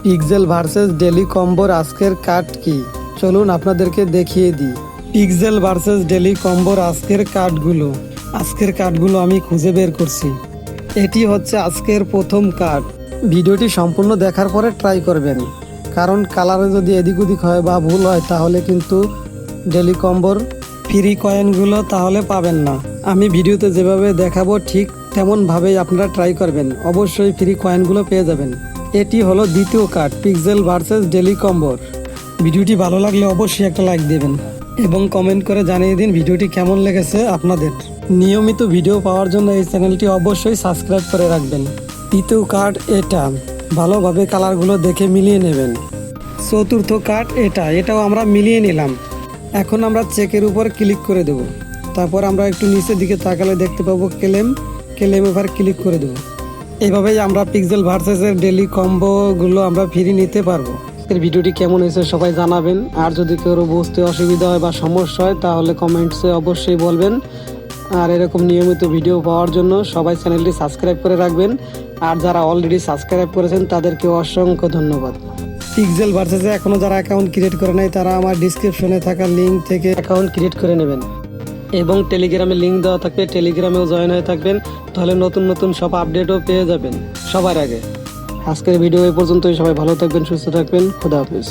Pixel versus daily কম্বোর আজকের card কি, চলুন আপনাদেরকে দেখিয়ে দিই। পিক্সেল ভার্সেস ডেলি কম্বোর আজকের কার্ডগুলো আমি খুঁজে বের করছি। এটি হচ্ছে আজকের প্রথম কার্ড। ভিডিওটি সম্পূর্ণ দেখার পরে ট্রাই করবেন, কারণ কালারে যদি এদিক ওদিক হয় বা ভুল হয় তাহলে কিন্তু ডেলি কম্বোর ফ্রি কয়েনগুলো তাহলে পাবেন না। আমি ভিডিওতে যেভাবে দেখাবো ঠিক তেমনভাবেই আপনারা ট্রাই করবেন, অবশ্যই ফ্রি কয়েনগুলো পেয়ে যাবেন। এটি হলো দ্বিতীয় কার্ড পিক্সেল ভার্সেস ডেলি কম্বোর। ভিডিওটি ভালো লাগলে অবশ্যই একটা লাইক দেবেন এবং কমেন্ট করে জানিয়ে দিন ভিডিওটি কেমন লেগেছে আপনাদের। নিয়মিত ভিডিও পাওয়ার জন্য এই চ্যানেলটি অবশ্যই সাবস্ক্রাইব করে রাখবেন। তৃতীয় কার্ড এটা, ভালোভাবে কালারগুলো দেখে মিলিয়ে নেবেন। চতুর্থ কার্ড এটাও আমরা মিলিয়ে নিলাম। এখন আমরা চেকের উপর ক্লিক করে দেব। তারপর আমরা একটু নিচের দিকে তাকালে দেখতে পাবো ক্লেম এবার ক্লিক করে দেবো। এইভাবেই আমরা পিক্সেল ভার্সেসের ডেলি কম্বোগুলো আমরা ফ্রি নিতে পারবো। এর ভিডিওটি কেমন হয়েছে সবাই জানাবেন, আর যদি কেউ বুঝতে অসুবিধা হয় বা সমস্যা হয় তাহলে কমেন্টসে অবশ্যই বলবেন। আর এরকম নিয়মিত ভিডিও পাওয়ার জন্য সবাই চ্যানেলটি সাবস্ক্রাইব করে রাখবেন, আর যারা অলরেডি সাবস্ক্রাইব করেছেন তাদেরকে অসংখ্য ধন্যবাদ। পিক্সেল ভার্সেসে এখনও যারা অ্যাকাউন্ট ক্রিয়েট করে নাই তারা আমার ডিসক্রিপশনে থাকা লিঙ্ক থেকে অ্যাকাউন্ট ক্রিয়েট করে নেবেন এবং টেলিগ্রামে লিঙ্ক দেওয়া থাকবে, টেলিগ্রামেও জয়েন হয়ে থাকবেন, তাহলে নতুন নতুন সব আপডেটও পেয়ে যাবেন সবার আগে। আজকের ভিডিও এই পর্যন্তই। সবাই ভালো থাকবেন, সুস্থ থাকবেন, খোদা হাফেজ।